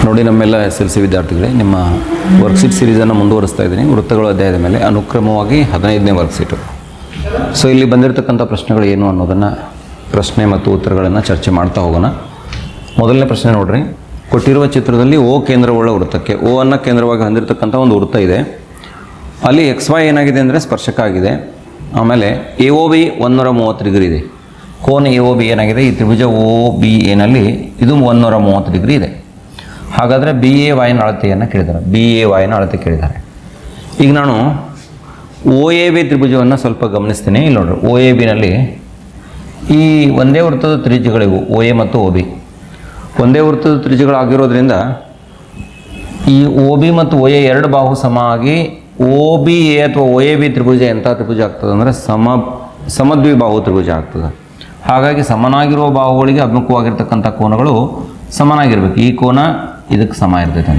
ನೋಡಿ ನಮ್ಮೆಲ್ಲ SLC ವಿದ್ಯಾರ್ಥಿಗಳೇ, ನಿಮ್ಮ ವರ್ಕ್ಶೀಟ್ ಸೀರೀಸನ್ನು ಮುಂದುವರಿಸ್ತಾ ಇದ್ದೀನಿ. ವೃತ್ತಗಳ ಅಧ್ಯಾಯದ ಮೇಲೆ ಅನುಕ್ರಮವಾಗಿ 15ನೇ ವರ್ಕ್ಶೀಟು. ಸೊ ಇಲ್ಲಿ ಬಂದಿರತಕ್ಕಂಥ ಪ್ರಶ್ನೆಗಳು ಏನು ಅನ್ನೋದನ್ನು, ಪ್ರಶ್ನೆ ಮತ್ತು ಉತ್ತರಗಳನ್ನು ಚರ್ಚೆ ಮಾಡ್ತಾ ಹೋಗೋಣ. ಮೊದಲನೇ ಪ್ರಶ್ನೆ ನೋಡ್ರಿ, ಕೊಟ್ಟಿರುವ ಚಿತ್ರದಲ್ಲಿ O ಕೇಂದ್ರವುಳ್ಳ ವೃತ್ತಕ್ಕೆ, O ಅನ್ನು ಕೇಂದ್ರವಾಗಿ ಹೊಂದಿರತಕ್ಕಂಥ ಒಂದು ವೃತ್ತ ಇದೆ. ಅಲ್ಲಿ XY ಏನಾಗಿದೆ ಅಂದರೆ ಸ್ಪರ್ಶಕ ಆಗಿದೆ. ಆಮೇಲೆ AOB 130 ಡಿಗ್ರಿ ಇದೆ. ಕೋನ AOB ಏನಾಗಿದೆ, ಈ ತ್ರಿಭುಜ OBA ಇದು 130 ಡಿಗ್ರಿ ಇದೆ. ಹಾಗಾದರೆ BAYನ ಅಳತೆಯನ್ನು ಕೇಳಿದ್ದಾರೆ, BAYನ ಅಳತೆ ಕೇಳಿದ್ದಾರೆ. ಈಗ ನಾನು OAB ತ್ರಿಭುಜವನ್ನು ಸ್ವಲ್ಪ ಗಮನಿಸ್ತೀನಿ. ಇಲ್ಲಿ ನೋಡ್ರಿ, OABನಲ್ಲಿ ಈ ಒಂದೇ ವೃತ್ತದ ತ್ರಿಜ್ಯಗಳಿವು, OA ಮತ್ತು OB ಒಂದೇ ವೃತ್ತದ ತ್ರಿಜ್ಯಗಳಾಗಿರೋದ್ರಿಂದ ಈ OB ಮತ್ತು OA ಎರಡು ಬಾಹು ಸಮ ಆಗಿ OBA ಅಥವಾ OAB ತ್ರಿಭುಜ ಎಂಥ ತ್ರಿಭುಜ ಆಗ್ತದೆ ಅಂದರೆ ಸಮದ್ವಿಬಾಹು ತ್ರಿಭುಜ ಆಗ್ತದೆ. ಹಾಗಾಗಿ ಸಮನಾಗಿರುವ ಬಾಹುಗಳಿಗೆ ಅಭಿಮುಖವಾಗಿರ್ತಕ್ಕಂಥ ಕೋನಗಳು ಸಮನಾಗಿರ್ಬೇಕು. ಈ ಕೋನ ಇದಕ್ಕೆ ಸಮ ಇರ್ತೈತೆ.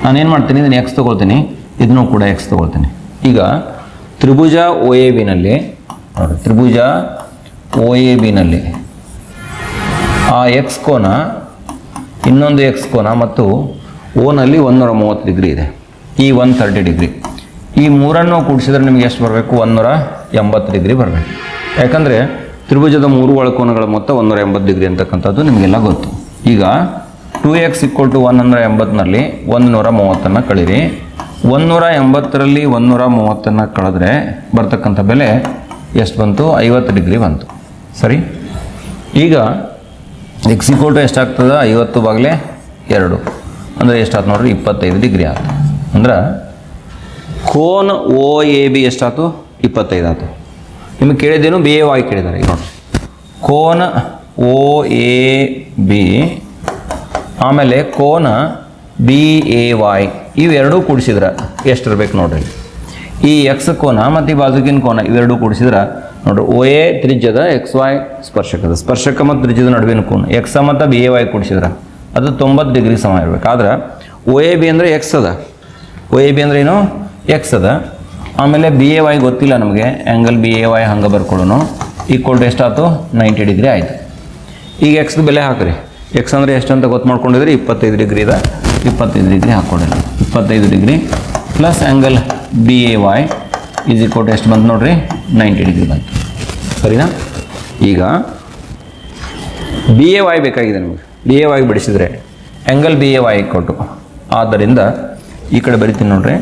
ನಾನೇನು ಮಾಡ್ತೀನಿ, ಇದನ್ನು X ತೊಗೊಳ್ತೀನಿ, ಇದನ್ನು ಕೂಡ X ತೊಗೊಳ್ತೀನಿ. ಈಗ ತ್ರಿಭುಜ OABನಲ್ಲಿ ನೋಡಿ, ತ್ರಿಭುಜ OABನಲ್ಲಿ ಆ X ಕೋನ, ಇನ್ನೊಂದು X ಕೋನ ಮತ್ತು ಓನಲ್ಲಿ 130 ಡಿಗ್ರಿ ಇದೆ, ಈ 130 ಡಿಗ್ರಿ. ಈ ಮೂರನ್ನು ಕೂಡಿಸಿದ್ರೆ ನಿಮಗೆ ಎಷ್ಟು ಬರಬೇಕು, 180 ಡಿಗ್ರಿ ಬರಬೇಕು. ಯಾಕಂದರೆ ತ್ರಿಭುಜದ ಮೂರು ಒಳಕೋನಗಳ ಮೊತ್ತ 180 ಡಿಗ್ರಿ ಅಂತಕ್ಕಂಥದ್ದು ನಿಮಗೆಲ್ಲ ಗೊತ್ತು. ಈಗ 2x = 180ನಲ್ಲಿ 130 ಕಳೀರಿ. 180ರಲ್ಲಿ 130 ಕಳೆದ್ರೆ ಬರ್ತಕ್ಕಂಥ ಬೆಲೆ ಎಷ್ಟು ಬಂತು, 50 ಡಿಗ್ರಿ ಬಂತು. ಸರಿ, ಈಗ x = ಎಷ್ಟಾಗ್ತದೆ, 50/2 ಅಂದರೆ ಎಷ್ಟಾಯ್ತು ನೋಡ್ರಿ, 25 ಡಿಗ್ರಿ ಆಯ್ತು. ಅಂದ್ರೆ ಕೋನ OAB ಎಷ್ಟಾಯ್ತು, 25 ಆಯ್ತು. ನಿಮಗೆ ಕೇಳಿದ್ದೇನು, BAY ಕೇಳಿದ್ದಾರೆ. ಈಗ ನೋಡಿ, ಕೋನ OAB ಆಮೇಲೆ ಕೋನ BAY ಇವೆರಡೂ ಕೂಡಿಸಿದ್ರೆ ಎಷ್ಟಿರ್ಬೇಕು ನೋಡ್ರಿ. ಈ X ಕೋನ ಮತ್ತು ಈ ಬಾಜುಕಿನ ಕೋನ ಇವೆರಡೂ ಕೂಡಿಸಿದ್ರೆ ನೋಡ್ರಿ, OA ತ್ರಿಜ್ಯದ XY ಸ್ಪರ್ಶಕ ಮತ್ತು ತ್ರಿಜ್ಯದ ನಡುವಿನ ಕೋನ X ಮತ್ತು BAY ಕೂಡಿಸಿದ್ರೆ ಅದು 90 ಡಿಗ್ರಿ ಸಮ ಇರಬೇಕು. ಆದ್ರೆ OAB ಅಂದರೆ X ಅದ, OAB ಅಂದ್ರೆ ಏನು, X ಅದ. ಆಮೇಲೆ BAY ಗೊತ್ತಿಲ್ಲ ನಮಗೆ, ಆ್ಯಂಗಲ್ BAY ಹಂಗೆ ಬರ್ಕೊಳ್ಳೋಣ. ಈಕ್ವಲ್ ಎಷ್ಟಾಯ್ತು, 90 ಡಿಗ್ರಿ ಆಯಿತು. ಈಗ Xದ ಬೆಲೆ ಹಾಕಿರಿ. X ಅಂದರೆ ಎಷ್ಟು ಅಂತ ಗೊತ್ತು ಮಾಡ್ಕೊಂಡಿದ್ರೆ 25 ಡಿಗ್ರಿ ಇದೆ, 25 ಡಿಗ್ರಿ ಹಾಕ್ಕೊಂಡಿಲ್ಲ. 25 degree plus angle BAY equal ಎಷ್ಟು ಬಂತು ನೋಡ್ರಿ, 90 ಡಿಗ್ರಿ ಬಂತು. ಸರಿನಾ? ಈಗ BAY ಬೇಕಾಗಿದೆ ನಮಗೆ. BAY ಬಿಡಿಸಿದರೆ ಆ್ಯಂಗಲ್ BAY ಕೊಟ್ಟು, ಆದ್ದರಿಂದ ಈ ಕಡೆ ಬರಿತೀನಿ ನೋಡ್ರಿ.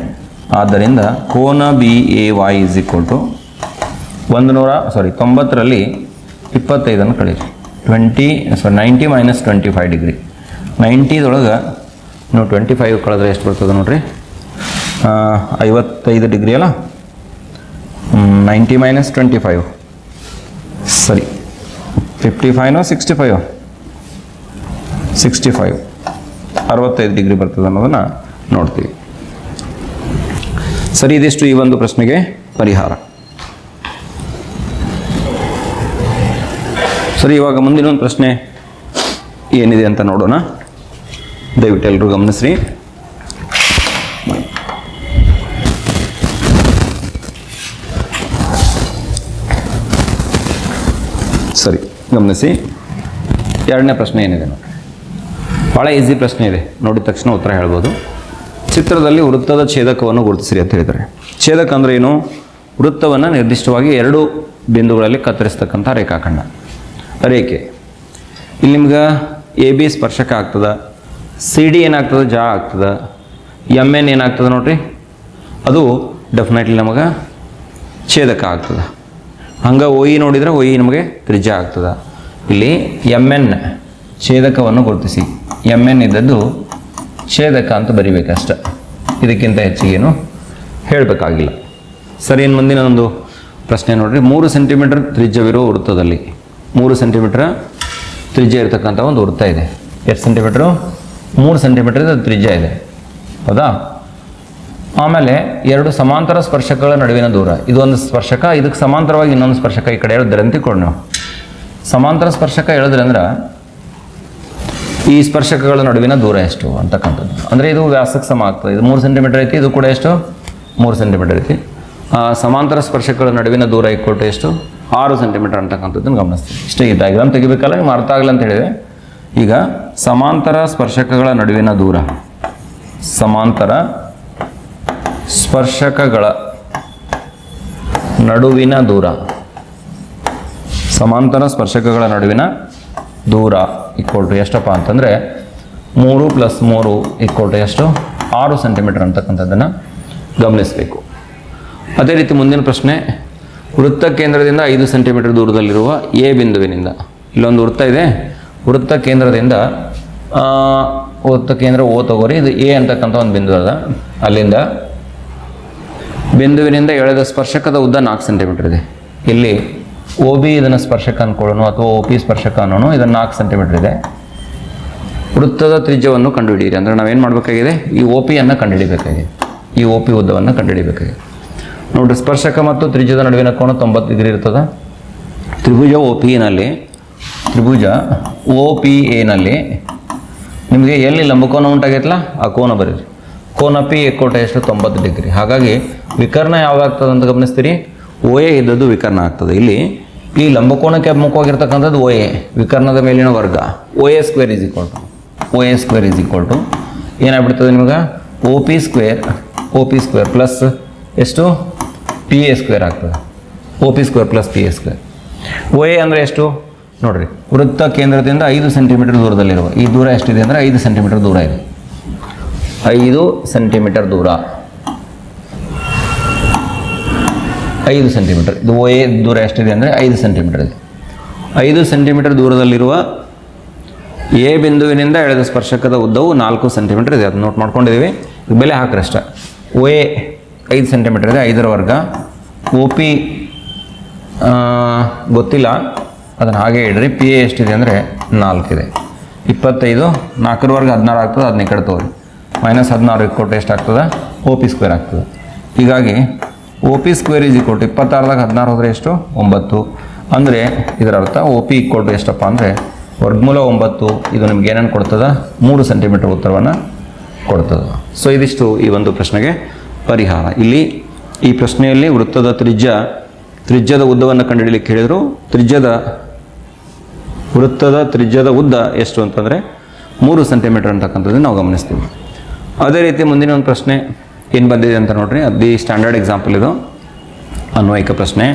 ಆದ್ದರಿಂದ ಕೋನ BAY = 90ರಲ್ಲಿ 25 ಕಳೀರಿ. 90 - 25 ಡಿಗ್ರಿ. 90ದೊಳಗೆ ನೀವು 25 ಕಳೆದ್ರೆ ಎಷ್ಟು ಬರ್ತದೆ ನೋಡ್ರಿ, 55 ಡಿಗ್ರಿ ಅಲ್ಲ. 90 - 25 ಸರಿ, 55 65 65 ಡಿಗ್ರಿ ಬರ್ತದೆ ಅನ್ನೋದನ್ನು ನೋಡ್ತೀವಿ. ಸರಿ, ಇದಿಷ್ಟು ಈ ಒಂದು ಪ್ರಶ್ನೆಗೆ ಪರಿಹಾರ. ಸರಿ, ಇವಾಗ ಮುಂದಿನ ಒಂದು ಪ್ರಶ್ನೆ ಏನಿದೆ ಅಂತ ನೋಡೋಣ. ದಯವಿಟ್ಟು ಎಲ್ಲರೂ ಗಮನಿಸ್ರಿ. ಸರಿ, ಗಮನಿಸಿ. ಎರಡನೇ ಪ್ರಶ್ನೆ ಏನಿದೆ ನೋಡಿ, ಭಾಳ ಈಸಿ ಪ್ರಶ್ನೆ ಇದೆ, ನೋಡಿದ ತಕ್ಷಣ ಉತ್ತರ ಹೇಳ್ಬೋದು. ಚಿತ್ರದಲ್ಲಿ ವೃತ್ತದ ಛೇದಕವನ್ನು ಗುರುತಿಸಿರಿ ಅಂತ ಹೇಳಿದ್ದಾರೆ. ಛೇದಕ ಅಂದರೆ ಏನು, ವೃತ್ತವನ್ನು ನಿರ್ದಿಷ್ಟವಾಗಿ 2 ಬಿಂದುಗಳಲ್ಲಿ ಕತ್ತರಿಸ್ತಕ್ಕಂಥ ರೇಖಾಖಂಡ, ರೇಖೆ. ಇಲ್ಲಿ ನಿಮ್ಗೆ AB ಸ್ಪರ್ಶಕ ಆಗ್ತದೆ, CD ಏನಾಗ್ತದೆ, ಜಾ ಆಗ್ತದೆ, MN ಏನಾಗ್ತದೆ ನೋಡ್ರಿ, ಅದು ಡೆಫಿನೆಟ್ಲಿ ನಮಗೆ ಛೇದಕ ಆಗ್ತದೆ. ಹಂಗೆ OE ನೋಡಿದರೆ OE ನಮಗೆ ತ್ರಿಜ್ಯ ಆಗ್ತದೆ. ಇಲ್ಲಿ MN ಛೇದಕವನ್ನು ಗುರುತಿಸಿ, MN ಇದ್ದದ್ದು ಛೇದಕ ಅಂತ ಬರಿಬೇಕಷ್ಟೆ, ಇದಕ್ಕಿಂತ ಹೆಚ್ಚಿಗೇನು ಹೇಳಬೇಕಾಗಿಲ್ಲ. ಸರಿ, ಇನ್ನು ಮುಂದಿನ ಒಂದು ಪ್ರಶ್ನೆ ನೋಡ್ರಿ. 3 ಸೆಂಟಿಮೀಟರ್ ತ್ರಿಜ್ಯವಿರುವ ವೃತ್ತದಲ್ಲಿ 3 ಸೆಂಟಿಮೀಟರ್ ತ್ರಿಜ್ಯ ಇರತಕ್ಕಂಥ ಒಂದು ವೃತ್ತ ಇದೆ. ಎಷ್ಟು ಸೆಂಟಿಮೀಟ್ರು, 3 ಸೆಂಟಿಮೀಟರ್ ತ್ರಿಜ್ಯ ಇದೆ, ಹೌದಾ? ಆಮೇಲೆ 2 ಸಮಾಂತರ ಸ್ಪರ್ಶಕಗಳ ನಡುವಿನ ದೂರ, ಇದೊಂದು ಸ್ಪರ್ಶಕ, ಇದಕ್ಕೆ ಸಮಾಂತರವಾಗಿ ಇನ್ನೊಂದು ಸ್ಪರ್ಶಕ ಈ ಕಡೆ ಹೇಳಿದ್ರೆ ಅಂತ ಕೊಡಿ. ನಾವು ಸಮಾಂತರ ಸ್ಪರ್ಶಕ ಹೇಳಿದ್ರೆ ಅಂದ್ರೆ ಈ ಸ್ಪರ್ಶಕಗಳ ನಡುವಿನ ದೂರ ಎಷ್ಟು ಅಂತಕ್ಕಂಥದ್ದು. ಅಂದರೆ ಇದು ವ್ಯಾಸಕ್ಕೆ ಸಮ ಆಗ್ತದೆ. ಇದು 3 ಸೆಂಟಿಮೀಟರ್ ಐತಿ, ಇದು ಕೂಡ ಎಷ್ಟು, 3 ಸೆಂಟಿಮೀಟರ್ ಐತಿ. ಸಮಾಂತರ ಸ್ಪರ್ಶಕಗಳ ನಡುವಿನ ದೂರ ಈಕ್ವಲ್ ಎಷ್ಟು, 6 ಸೆಂಟಿಮೀಟರ್ ಅಂತಕ್ಕಂಥದ್ದನ್ನು ಗಮನಿಸ್ತೀವಿ. ಇಷ್ಟೇ, ಈ ಡಯಾಗ್ರಾಮ್ ತೆಗಿಬೇಕಲ್ಲ, ನಿಮ್ಗೆ ಅರ್ಥ ಆಗಲ್ಲ ಅಂತ ಹೇಳಿದೆ. ಈಗ ಸಮಾಂತರ ಸ್ಪರ್ಶಕಗಳ ನಡುವಿನ ದೂರ ಸಮಾಂತರ ಸ್ಪರ್ಶಕಗಳ ನಡುವಿನ ದೂರ. ಸಮಾಂತರ ಸ್ಪರ್ಶಕಗಳ ನಡುವಿನ ದೂರ ಈಕ್ವಲ್ ಟು ಎಷ್ಟಪ್ಪ ಅಂತಂದರೆ 3 + 3 ಈಕ್ವಲ್ ಟು ಎಷ್ಟು 6 ಸೆಂಟಿಮೀಟರ್ ಅಂತಕ್ಕಂಥದ್ದನ್ನು ಗಮನಿಸಬೇಕು. ಅದೇ ರೀತಿ ಮುಂದಿನ ಪ್ರಶ್ನೆ, ವೃತ್ತ ಕೇಂದ್ರದಿಂದ 5 ಸೆಂಟಿಮೀಟರ್ ದೂರದಲ್ಲಿರುವ ಎ ಬಿಂದುವಿನಿಂದ, ಇಲ್ಲೊಂದು ವೃತ್ತ ಇದೆ, ವೃತ್ತ ಕೇಂದ್ರದಿಂದ ವೃತ್ತ ಕೇಂದ್ರ ಓ ತಗೋರಿ, ಇದು ಎ ಅಂತಕ್ಕಂಥ ಒಂದು ಬಿಂದು ಅದ, ಅಲ್ಲಿಂದ ಬಿಂದುವಿನಿಂದ ಎಳೆದ ಸ್ಪರ್ಶಕದ ಉದ್ದ 4 ಸೆಂಟಿಮೀಟರ್ ಇದೆ. ಇಲ್ಲಿ ಒ ಬಿ ಇದನ್ನು ಸ್ಪರ್ಶಕ ಅನ್ಕೊಳ್ಳೋಣ ಅಥವಾ ಒ ಪಿ ಸ್ಪರ್ಶಕ ಅನ್ನೋಣ, ಇದನ್ನು 4 ಸೆಂಟಿಮೀಟರ್ ಇದೆ. ವೃತ್ತದ ತ್ರಿಜ್ಯವನ್ನು ಕಂಡುಹಿಡಿಯಿರಿ. ಅಂದರೆ ನಾವೇನು ಮಾಡಬೇಕಾಗಿದೆ, ಈ ಒ ಪಿಯನ್ನು ಕಂಡುಹಿಡಿಬೇಕಾಗಿದೆ, ಈ ಒ ಪಿ ಉದ್ದವನ್ನು ಕಂಡುಹಿಡಿಬೇಕಾಗಿದೆ. ನೋಡಿರಿ, ಸ್ಪರ್ಶಕ ಮತ್ತು ತ್ರಿಜ್ಯದ ನಡುವಿನ ಕೋನ 90 ಡಿಗ್ರಿ ಇರ್ತದೆ. ತ್ರಿಭುಜ ಒ ಪಿ ಎನಲ್ಲಿ ನಿಮಗೆ ಎಲ್ಲಿ ಲಂಬಕೋನ ಉಂಟಾಗೈತಲ್ಲ ಆ ಕೋನ ಬರೀರಿ. ಕೋನ ಪಿ ಎಕ್ಕೋಟ ಎಷ್ಟು 90 ಡಿಗ್ರಿ. ಹಾಗಾಗಿ ವಿಕರ್ಣ ಯಾವಾಗ್ತದೆ ಅಂತ ಗಮನಿಸ್ತೀರಿ, ಓ ಎ ಇದ್ದದ್ದು ವಿಕರ್ಣ ಆಗ್ತದೆ. ಇಲ್ಲಿ ಈ ಲಂಬಕೋನಕ್ಕೆ ಅಭಿಮುಖವಾಗಿರ್ತಕ್ಕಂಥದ್ದು ಓ ಎ, ವಿಕರ್ಣದ ಮೇಲಿನ ವರ್ಗ O A square is equal to ಏನಾಗ್ಬಿಡ್ತದೆ ನಿಮಗೆ ಒ ಪಿ ಸ್ಕ್ವೇರ್ ಪ್ಲಸ್ ಎಷ್ಟು ಪಿ ಎ ಸ್ಕ್ವೇರ್ ಆಗ್ತದೆ. O P square plus P A square. O A ಅಂದರೆ ಎಷ್ಟು ನೋಡಿರಿ, ವೃತ್ತ ಕೇಂದ್ರದಿಂದ 5 ಸೆಂಟಿಮೀಟರ್ ದೂರದಲ್ಲಿರುವ ಈ ದೂರ ಎಷ್ಟಿದೆ ಅಂದರೆ 5 ಸೆಂಟಿಮೀಟರ್ ದೂರ ಇದೆ. 5 ಸೆಂಟಿಮೀಟರ್ ದೂರ, 5 ಸೆಂಟಿಮೀಟರ್. ಇದು ಓ ಎ ದೂರ ಎಷ್ಟಿದೆ ಅಂದರೆ 5 ಸೆಂಟಿಮೀಟರ್ ಇದೆ. 5 ಸೆಂಟಿಮೀಟರ್ ದೂರದಲ್ಲಿರುವ ಎ ಬಿಂದುವಿನಿಂದ ಎಳೆದ ಸ್ಪರ್ಶಕದ ಉದ್ದವು 4 ಸೆಂಟಿಮೀಟರ್ ಇದೆ. ಅದನ್ನು ನೋಟ್ ಮಾಡ್ಕೊಂಡಿದ್ದೀವಿ. ಬೆಲೆ ಹಾಕ್ರಿ ಅಷ್ಟೇ. ಓ ಎ 5 ಸೆಂಟಿಮೀಟರ್ ಇದೆ, 5ರ ವರ್ಗ. ಒ ಪಿ ಗೊತ್ತಿಲ್ಲ, ಅದನ್ನು ಹಾಗೆ ಇಡ್ರಿ. ಪಿ ಎ ಎಷ್ಟಿದೆ ಅಂದರೆ 4 ಇದೆ. 25, 4ರ ವರ್ಗ 16 ಆಗ್ತದೆ. ಅದನ್ನ ಈ ಕಡೆ ತಗೋರಿ. -16 ಕೊಟ್ಟು ಎಷ್ಟಾಗ್ತದೆ, ಒ ಪಿ ಸ್ಕ್ವೇರ್ ಆಗ್ತದೆ. ಹೀಗಾಗಿ O P square is equal to 26ದಾಗ 16 ಹೋದರೆ ಎಷ್ಟು 9. ಅಂದರೆ ಇದರ ಅರ್ಥ ಒ ಪಿ ಈಕ್ವಲ್ ಟು ಎಷ್ಟಪ್ಪ ಅಂದರೆ ವರ್ಗಮೂಲ 9. ಇದು ನಿಮ್ಗೆ ಏನೇನು ಕೊಡ್ತದೆ, 3 ಸೆಂಟಿಮೀಟರ್ ಉತ್ತರವನ್ನು ಕೊಡ್ತದೆ. ಸೊ ಇದಿಷ್ಟು ಈ ಒಂದು ಪ್ರಶ್ನೆಗೆ ಪರಿಹಾರ. ಇಲ್ಲಿ ಈ ಪ್ರಶ್ನೆಯಲ್ಲಿ ವೃತ್ತದ ತ್ರಿಜ್ಯದ ಉದ್ದವನ್ನು ಕಂಡುಹಿಡಿಯಲಿಕ್ಕೆ ಹೇಳಿದರು. ವೃತ್ತದ ತ್ರಿಜ್ಯದ ಉದ್ದ ಎಷ್ಟು ಅಂತಂದರೆ 3 ಸೆಂಟಿಮೀಟರ್ ಅಂತಕ್ಕಂಥದ್ದನ್ನು ನಾವು ಗಮನಿಸ್ತೀವಿ. ಅದೇ ರೀತಿ ಮುಂದಿನ ಒಂದು ಪ್ರಶ್ನೆ ಏನು ಬಂದಿದೆ ಅಂತ ನೋಡ್ರಿ, ಅದು ಸ್ಟ್ಯಾಂಡರ್ಡ್ ಎಕ್ಸಾಂಪಲ್. ಇದು ಅನ್ವಯಿಕ ಪ್ರಶ್ನೆ.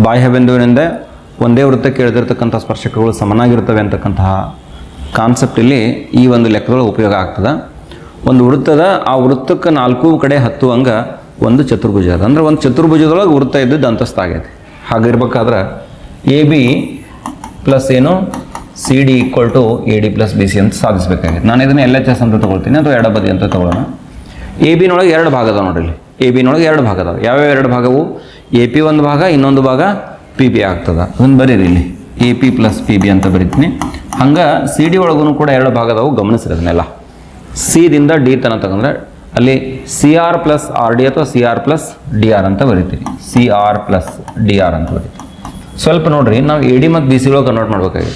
ಬಾಹ್ಯ ಬಿಂದುವಿನಿಂದ ಒಂದೇ ವೃತ್ತಕ್ಕೆ ಎಳೆದಿರ್ತಕ್ಕಂಥ ಸ್ಪರ್ಶಕಗಳು ಸಮನಾಗಿರ್ತವೆ ಅಂತಕ್ಕಂತಹ ಕಾನ್ಸೆಪ್ಟ್ ಇಲ್ಲಿ ಈ ಒಂದು ಲೆಕ್ಕಗಳು ಉಪಯೋಗ ಆಗ್ತದೆ. ಒಂದು ಆ ವೃತ್ತಕ್ಕೆ 4 ಕಡೆ ಹತ್ತುವಂಗ ಒಂದು ಚತುರ್ಭುಜ ಅದ. ಅಂದರೆ ಒಂದು ಚತುರ್ಭುಜದೊಳಗೆ ವೃತ್ತ ಇದ್ದದ್ದು ಅಂತಸ್ತಾಗೈತೆ. ಹಾಗಿರ್ಬೇಕಾದ್ರೆ ಎ ಬಿ ಪ್ಲಸ್ ಏನು C D equal to A D plus B C ಅಂತ ಸಾಧಿಸಬೇಕಾಗಿದೆ. ನಾನು ಇದನ್ನು ಎಲ್ ಎಚ್ ಎಸ್ ಅಂತ ತೊಗೊಳ್ತೀನಿ ಅಥವಾ ಎಡಬದಿ ಅಂತ ತೊಗೊಳ್ಳೋಣ. ಎ ಬಿನೊಳಗೆ 2 ಭಾಗ ಅದಾವೆ ನೋಡಿರಿ. ಎ ಬಿನೊಳಗೆ 2 ಭಾಗ ಅದಾವೆ. ಯಾವ್ಯಾವ 2 ಭಾಗವು, ಎ ಪಿ ಒಂದು ಭಾಗ, ಇನ್ನೊಂದು ಭಾಗ ಪಿ ಬಿ ಆಗ್ತದೆ. ಅದನ್ನು ಬರೀರಿ ಇಲ್ಲಿ, A P plus P B ಅಂತ ಬರೀತೀನಿ. ಹಂಗೆ ಸಿ ಡಿ ಒಳಗೂ ಕೂಡ 2 ಭಾಗ ಅದಾವು, ಗಮನಿಸ್ರಿ ಅದನ್ನೆಲ್ಲ. ಸಿ ದಿಂದ ಡಿ ತನಕ ತಗೊಂಡ್ರೆ ಅಲ್ಲಿ C R plus R D ಅಥವಾ C R plus D R ಅಂತ ಬರೀತೀವಿ. C R plus D R ಅಂತ ಬರೀತೀವಿ. ಸ್ವಲ್ಪ ನೋಡ್ರಿ, ನಾವು ಎ ಡಿ ಮತ್ತು ಬಿ ಸಿ ಒಳಗೆ ಕನ್ವರ್ಟ್ ಮಾಡ್ಬೇಕಾಗಿದೆ.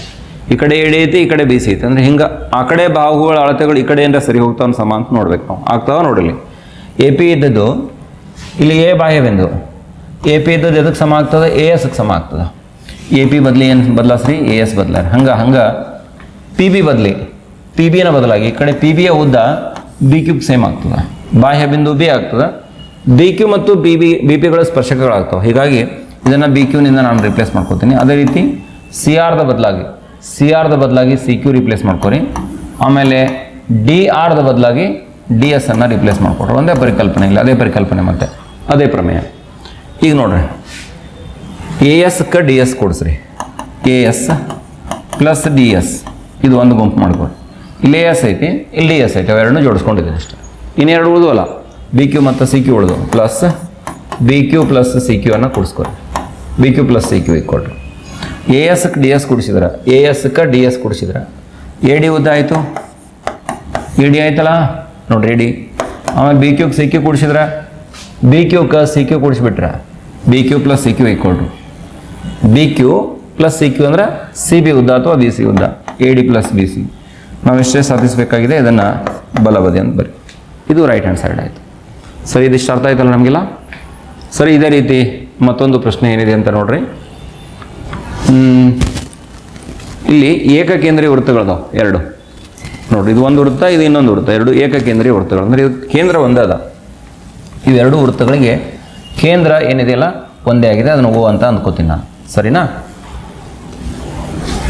ಈ ಕಡೆ ಎ ಡಿ ಐತಿ, ಈ ಕಡೆ ಬಿ ಸಿ ಐತಿ. ಅಂದರೆ ಹಿಂಗೆ ಆ ಕಡೆ ಬಾಹುಗಳ ಅಳತೆಗಳು ಈ ಕಡೆ ಏನಾರ ಸರಿ ಹೋಗ್ತಾವ ಸಮ ಅಂತ ನೋಡ್ಬೇಕು ನಾವು. ಆಗ್ತಾವ ನೋಡಿಲಿ. ಎ ಪಿ ಇದ್ದದ್ದು ಇಲ್ಲಿ ಎ ಬಾಹ್ಯ ಬಿಂದು. ಎ ಪಿ ಇದ್ದದ್ದು ಎದಕ್ಕೆ ಸಮ ಆಗ್ತದೆ, ಎ ಎಸ್ಗೆ ಸಮ ಆಗ್ತದೆ. ಎ ಪಿ ಬದಲಿ ಏನು ಬದಲಾಸ್ರಿ, ಎ ಎಸ್ ಬದಲಾರಿ. ಹಂಗೆ ಪಿ ಬಿ ಬದಲಿ ಪಿ ಬಿನ ಬದಲಾಗಿ ಈ ಕಡೆ ಪಿ ಬಿಯ ಉದ್ದ ಬಿ ಕ್ಯೂಬ್ ಸೇಮ್ ಆಗ್ತದೆ. ಬಾಹ್ಯ ಬಿಂದು ಬಿ ಆಗ್ತದೆ. ಬಿ ಕ್ಯೂ ಮತ್ತು ಬಿ ಪಿಗಳ ಸ್ಪರ್ಶಕಗಳಾಗ್ತವೆ. ಹೀಗಾಗಿ ಇದನ್ನು ಬಿ ಕ್ಯೂನಿಂದ ನಾನು ರಿಪ್ಲೇಸ್ ಮಾಡ್ಕೊತೀನಿ. ಅದೇ ರೀತಿ ಸಿ ಆರ್ದ ಬದಲಾಗಿ ಸಿ ಕ್ಯೂ ರಿಪ್ಲೇಸ್ ಮಾಡ್ಕೊರಿ. ಆಮೇಲೆ ಡಿ ಆರ್ದ ಬದಲಾಗಿ ಡಿ ಎಸ್ ಅನ್ನು ರಿಪ್ಲೇಸ್ ಮಾಡ್ಕೊಡ್ರಿ. ಒಂದೇ ಪರಿಕಲ್ಪನೆ ಇಲ್ಲ, ಅದೇ ಪರಿಕಲ್ಪನೆ ಮತ್ತು ಅದೇ ಪ್ರಮೇಯ. ಈಗ ನೋಡ್ರಿ, ಎ ಎಸ್ಗೆ ಡಿ ಎಸ್ ಕೊಡಿಸ್ರಿ. A S plus D S ಇದು ಒಂದು ಗುಂಪು ಮಾಡ್ಕೊಡಿ. ಇಲ್ಲಿ ಎ ಎಸ್ ಐತಿ, ಇಲ್ಲಿ ಡಿ ಎಸ್ ಐತಿ, ಅವೆರಡನ್ನೂ ಜೋಡಿಸ್ಕೊಂಡಿದ್ದೀನಿ ಅಷ್ಟೇ. ಇನ್ನೆರಡು ಉಳಿದವಲ್ಲ, ಬಿ ಕ್ಯೂ ಮತ್ತು ಸಿ ಕ್ಯೂ ಉಳಿದು plus B Q plus C Q ಅನ್ನು ಕೊಡಿಸ್ಕೊರಿ. B Q plus C Q ಕೊಟ್ಟರು. ಎ ಎಸ್ಗೆ ಡಿ ಎಸ್ ಕೊಡಿಸಿದ್ರೆ, ಎ ಎಸ್ಗೆ ಡಿ ಎಸ್ ಕೊಡಿಸಿದ್ರೆ ಎ ಡಿ ಉದ್ದ ಆಯಿತು, ಎ ಡಿ ಆಯ್ತಲ್ಲ ನೋಡ್ರಿ, ಎ ಡಿ. ಆಮೇಲೆ ಬಿ ಕ್ಯೂಗೆ ಸಿ ಕ್ಯೂ ಕೊಡಿಸಿದ್ರೆ, ಬಿ ಕ್ಯೂಗೆ ಸಿ ಕ್ಯೂ ಕೊಡಿಸ್ಬಿಟ್ರೆ B Q plus C Q ಕೊಟ್ಟರು. B Q plus C Q ಅಂದರೆ ಸಿ ಬಿ ಉದ್ದ ಅಥವಾ ಬಿ ಸಿ ಉದ್ದ, A D plus B C. ನಾವು ಎಷ್ಟೇ ಸಾಧಿಸಬೇಕಾಗಿದೆ, ಇದನ್ನು ಬಲಬದಿ ಅಂತ ಬರಿ. ಇದು ರೈಟ್ ಹ್ಯಾಂಡ್ ಸೈಡ್ ಆಯಿತು. ಸರಿ, ಇದಿಷ್ಟು ಅರ್ಥ ಆಯ್ತಲ್ಲ ನಮಗೆಲ್ಲ. ಸರಿ, ಇದೇ ರೀತಿ ಮತ್ತೊಂದು ಪ್ರಶ್ನೆ ಏನಿದೆ ಅಂತ ನೋಡ್ರಿ. ಇಲ್ಲಿ ಏಕಕೇಂದ್ರೀಯ ವೃತ್ತಗಳದಾವೆ 2. ನೋಡಿರಿ, ಇದು ಒಂದು ವೃತ್ತ, ಇದು ಇನ್ನೊಂದು ವೃತ್ತ, ಎರಡು ಏಕಕೇಂದ್ರೀಯ ವೃತ್ತಗಳು. ಅಂದರೆ ಇದು ಕೇಂದ್ರ ಒಂದೇ ಅದ. ಇವೆರಡು ವೃತ್ತಗಳಿಗೆ ಕೇಂದ್ರ ಏನಿದೆಯಲ್ಲ ಒಂದೇ ಆಗಿದೆ, ಅದನ್ನು ಓ ಅಂತ ಅಂದ್ಕೋತೀನಿ ನಾನು. ಸರಿನಾ?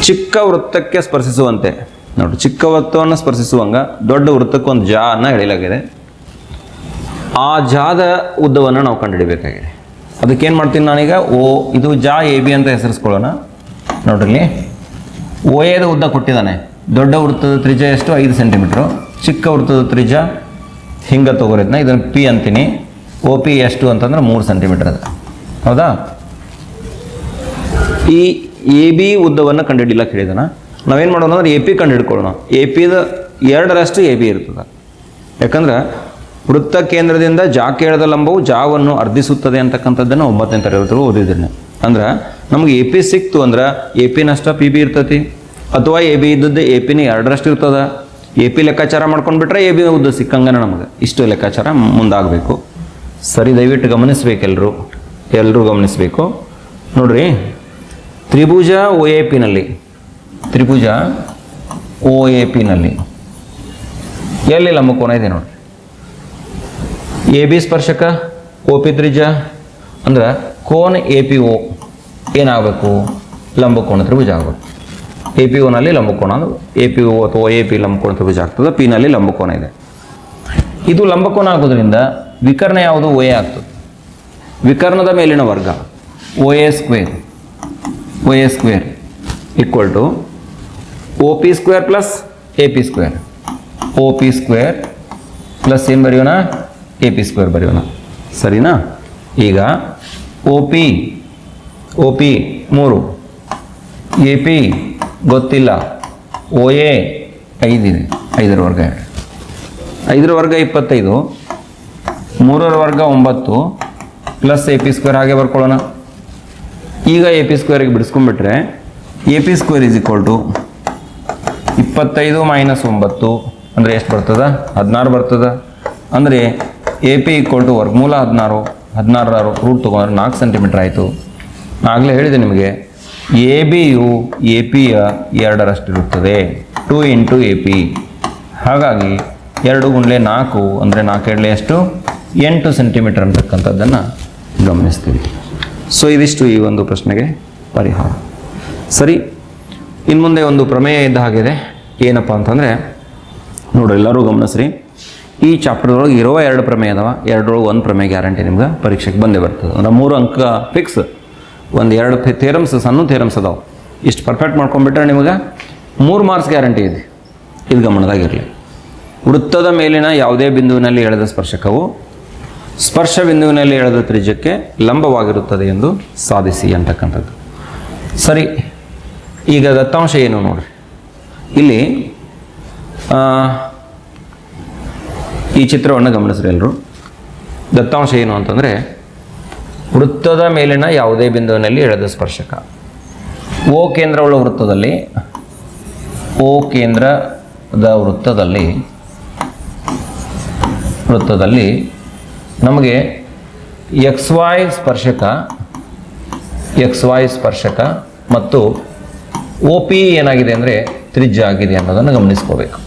ಚಿಕ್ಕ ವೃತ್ತಕ್ಕೆ ಸ್ಪರ್ಶಿಸುವಂತೆ ನೋಡಿ, ಚಿಕ್ಕ ವೃತ್ತವನ್ನು ಸ್ಪರ್ಶಿಸುವಂಗ ದೊಡ್ಡ ವೃತ್ತಕ್ಕೆ ಒಂದು ಜಾ ಅನ್ನು ಎಳೆಯಲಾಗಿದೆ. ಆ ಜಾದ ಉದ್ದವನ್ನು ನಾವು ಕಂಡುಹಿಡಬೇಕಾಗಿದೆ. ಅದಕ್ಕೇನು ಮಾಡ್ತೀನಿ ನಾನೀಗ, ಓ ಇದು ಜಾ ಎ ಬಿ ಅಂತ ಹೆಸರಿಸ್ಕೊಳ್ಳೋಣ. ನೋಡ್ರಿ, ಓ ಎದ ಉದ್ದ ಕೊಟ್ಟಿದ್ದಾನೆ. ದೊಡ್ಡ ವೃತ್ತದ ತ್ರಿಜ್ಯ ಎಷ್ಟು? 5 ಸೆಂಟಿಮೀಟ್ರು. ಚಿಕ್ಕ ವೃತ್ತದ ತ್ರಿಜ್ಯ ಹಿಂಗೆ ತಗೋರಿದ್ನ, ಇದನ್ನು ಪಿ ಅಂತೀನಿ. ಓ ಪಿ ಎಷ್ಟು ಅಂತಂದ್ರೆ 3 ಸೆಂಟಿಮೀಟರ್ ಅದು. ಹೌದಾ? ಈ ಎ ಬಿ ಉದ್ದವನ್ನು ಕಂಡುಹಿಡಿಯಲಿಕ್ಕೆ ಹೇಳಿದಾನ. ನಾವೇನು ಮಾಡೋಣ ಅಂದ್ರೆ ಎ ಪಿ ಕಂಡುಹಿಡ್ಕೊಳ್ಳೋಣ. ಎ ಪಿದ 2ರಷ್ಟು ಎ ಬಿ ಇರ್ತದೆ. ಯಾಕಂದ್ರೆ ವೃತ್ತ ಕೇಂದ್ರದಿಂದ ಜಾ ಕೇಳದ ಲಂಬವು ಜಾವನ್ನು ಅರ್ಧಿಸುತ್ತದೆ ಅಂತಕ್ಕಂಥದ್ದನ್ನು 9ನೇ ತರಗತಿಗಳು ಓದಿದ್ದೀನಿ. ಅಂದ್ರೆ ನಮಗೆ ಎ ಪಿ ಸಿಕ್ತು ಅಂದ್ರೆ ಎ ಪಿ ನಷ್ಟ ಪಿ ಬಿ ಇರ್ತೈತಿ, ಅಥವಾ ಎ ಬಿ ಇದ್ದದ್ದು ಎ ಪಿನ 2ರಷ್ಟು ಇರ್ತದೆ. ಎ ಪಿ ಲೆಕ್ಕಾಚಾರ ಮಾಡ್ಕೊಂಡ್ಬಿಟ್ರೆ ಎ ಬಿ ಉದ್ದ ಸಿಕ್ಕಂಗನ ನಮಗೆ ಇಷ್ಟು ಲೆಕ್ಕಾಚಾರ ಮುಂದಾಗಬೇಕು. ಸರಿ, ದಯವಿಟ್ಟು ಗಮನಿಸ್ಬೇಕು, ಎಲ್ಲರೂ ಗಮನಿಸಬೇಕು. ನೋಡ್ರಿ, ತ್ರಿಭುಜ ಒ ಎ ಪಿನಲ್ಲಿ ಎಲ್ಲಿ ಲಂಬಕೋನ ಇದೆ ನೋಡ್ರಿ. ಎ ಬಿ ಸ್ಪರ್ಶಕ, ಒ ಪಿ ತ್ರಿಜ್ಯ, ಅಂದ್ರೆ ಕೋನ ಎ ಪಿ ಒ ಏನಾಗಬೇಕು? ಲಂಬಕೋನ ತ್ರಿಭುಜ ಆಗಬೇಕು. ಎ ಪಿ ಒನಲ್ಲಿ ಲಂಬಕೋನ, ಎ ಪಿ ಒ ಅಥವಾ ಎ ಪಿ ಲಂಬಕೋನ ತ್ರಿಭುಜ ಆಗ್ತದೆ. ಪಿ ನಲ್ಲಿ ಲಂಬಕೋನ ಇದೆ. ಇದು ಲಂಬಕೋನ ಆಗೋದ್ರಿಂದ ವಿಕರ್ಣ ಯಾವುದು? ಒ ಎ ಆಗ್ತದೆ. ವಿಕರ್ಣದ ಮೇಲಿನ ವರ್ಗ O A square equal to O P square plus A P square. O P square plus ಏನು ಬರೆಯೋಣ? ಎ ಪಿ ಸ್ಕ್ವೇರ್ ಬರೆಯೋಣ. ಸರಿನಾ? ಈಗ ಒ ಪಿ 3, ಎ ಪಿ ಗೊತ್ತಿಲ್ಲ, ಒ ಎ 5 ಇದೆ. 5ರ ವರ್ಗ 5ರ ವರ್ಗ 25, 3ರ ವರ್ಗ 9 ಪ್ಲಸ್ ಎ ಪಿ ಸ್ಕ್ವೇರ್ ಹಾಗೆ ಬರ್ಕೊಳ್ಳೋಣ. ಈಗ ಎ ಪಿ ಸ್ಕ್ವೇರಿಗೆ ಬಿಡಿಸ್ಕೊಂಡ್ಬಿಟ್ರೆ A P square is equal to 25 minus 9 ಅಂದರೆ ಎಷ್ಟು ಬರ್ತದೆ? 16 ಬರ್ತದೆ. ಅಂದರೆ ಎ ಪಿ ಈಕ್ವಲ್ ಟು ವರ್ಗಮೂಲ 16 ರೂಟ್ ತೊಗೊಂಡ್ರೆ 4 ಸೆಂಟಿಮೀಟ್ರ್ ಆಯಿತು. ಆಗಲೇ ಹೇಳಿದೆ ನಿಮಗೆ, ಎ ಬಿಯು ಎ ಪಿಯ 2ರಷ್ಟು ಇರುತ್ತದೆ, 2 ಇಂಟು ಎ ಪಿ. ಹಾಗಾಗಿ 2 ಗುಂಡ್ಲೆ 4 ಅಂದರೆ 4 2 ಎಷ್ಟು? 8 ಸೆಂಟಿಮೀಟರ್ ಅಂತಕ್ಕಂಥದ್ದನ್ನು ಗಮನಿಸ್ತೀವಿ. ಸೊ ಇದಿಷ್ಟು ಈ ಒಂದು ಪ್ರಶ್ನೆಗೆ ಪರಿಹಾರ. ಸರಿ, ಇನ್ನು ಮುಂದೆ ಒಂದು ಪ್ರಮೇಯ ಇದ್ದ ಹಾಗಿದೆ. ಏನಪ್ಪ ಅಂತಂದರೆ ನೋಡ್ರಿ, ಎಲ್ಲರೂ ಗಮನಿಸ್ರಿ. ಈ ಚಾಪ್ಟರ್ದೊಳಗೆ ಇರುವ 2 ಪ್ರಮೇಯ ಅದಾವ. 2ರೊಳಗೆ 1 ಪ್ರಮೇಯ ಗ್ಯಾರಂಟಿ ನಿಮ್ಗೆ ಪರೀಕ್ಷೆಗೆ ಬಂದೇ ಬರ್ತದೆ. ಅಂದ್ರೆ 3 ಅಂಕ ಫಿಕ್ಸ್. ಒಂದು 2 ಥಿಯರಮ್ಸ್, ಸಣ್ಣ ಥಿಯರಮ್ಸ್ ಅದಾವೆ. ಇಷ್ಟು ಪರ್ಫೆಕ್ಟ್ ಮಾಡ್ಕೊಂಡ್ಬಿಟ್ರೆ ನಿಮಗೆ 3 ಮಾರ್ಕ್ಸ್ ಗ್ಯಾರಂಟಿ ಇದೆ. ಇದು ಗಮನದಾಗಿರಲಿ. ವೃತ್ತದ ಮೇಲಿನ ಯಾವುದೇ ಬಿಂದುವಿನಲ್ಲಿ ಎಳೆದ ಸ್ಪರ್ಶಕವು ಸ್ಪರ್ಶ ಬಿಂದುವಿನಲ್ಲಿ ಎಳೆದ ತ್ರಿಜ್ಯಕ್ಕೆ ಲಂಬವಾಗಿರುತ್ತದೆ ಎಂದು ಸಾಧಿಸಿ ಅಂತಕ್ಕಂಥದ್ದು. ಸರಿ, ಈಗ ದತ್ತಾಂಶ ಏನು ನೋಡ್ರಿ. ಇಲ್ಲಿ ಈ ಚಿತ್ರವನ್ನು ಗಮನಿಸ್ರಿ ಎಲ್ಲರೂ. ದತ್ತಾಂಶ ಏನು ಅಂತಂದರೆ, ವೃತ್ತದ ಮೇಲಿನ ಯಾವುದೇ ಬಿಂದುವಿನಲ್ಲಿ ಎಳೆದ ಸ್ಪರ್ಶಕ ಓ ಕೇಂದ್ರವುಳ್ಳ ವೃತ್ತದಲ್ಲಿ ನಮಗೆ ಎಕ್ಸ್ ವೈ ಸ್ಪರ್ಶಕ ಮತ್ತು ಒ ಪಿ ಏನಾಗಿದೆ ಅಂದರೆ ತ್ರಿಜ್ಯ ಆಗಿದೆ ಅನ್ನೋದನ್ನು ಗಮನಿಸ್ಕೋಬೇಕು.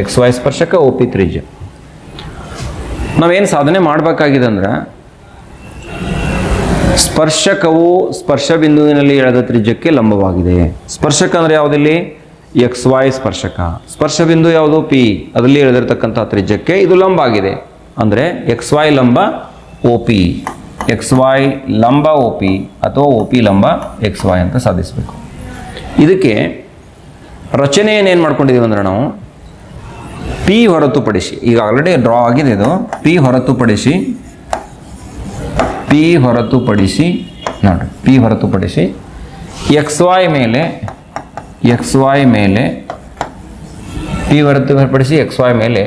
ಎಕ್ಸ್ ವೈ ಸ್ಪರ್ಶಕ, ಒ ಪಿ ತ್ರಿಜ್ಯ. ನಾವೇನು ಸಾಧನೆ ಮಾಡಬೇಕಾಗಿದೆ ಅಂದ್ರೆ, ಸ್ಪರ್ಶಕವು ಸ್ಪರ್ಶ ಬಿಂದುವಿನಲ್ಲಿ ಎಳೆದ ತ್ರಿಜ್ಯಕ್ಕೆ ಲಂಬವಾಗಿದೆ. ಸ್ಪರ್ಶಕ ಅಂದರೆ ಯಾವುದಿಲ್ಲಿ? ಎಕ್ಸ್ ವೈ ಸ್ಪರ್ಶಕ. ಸ್ಪರ್ಶ ಬಿಂದು ಯಾವುದು? ಪಿ. ಅದರಲ್ಲಿ ಎಳೆದಿರ್ತಕ್ಕಂಥ ತ್ರಿಜ್ಯಕ್ಕೆ ಇದು ಲಂಬ ಆಗಿದೆ. ಅಂದರೆ ಎಕ್ಸ್ ವೈ ಲಂಬ ಒ ಪಿ, ಎಕ್ಸ್ ವೈ ಲಂಬ ಒ ಪಿ ಅಥವಾ ಒ ಪಿ ಲಂಬ ಎಕ್ಸ್ ವೈ ಅಂತ ಸಾಧಿಸಬೇಕು. ಇದಕ್ಕೆ ರಚನೆ ಏನೇನು ಮಾಡ್ಕೊಂಡಿದ್ದೀವಿ ಅಂದರೆ, ನಾವು ಪಿ ಹೊರತುಪಡಿಸಿ, ಈಗ ಆಲ್ರೆಡಿ ಡ್ರಾ ಆಗಿದೆ ಇದು, ಪಿ ಹೊರತುಪಡಿಸಿ ನೋಡಿ, ಪಿ ಹೊರತುಪಡಿಸಿ ಎಕ್ಸ್ ವೈ ಮೇಲೆ ಪಿ ಹೊರತುಪಡಿಸಿ ಎಕ್ಸ್ ವೈ ಮೇಲೆ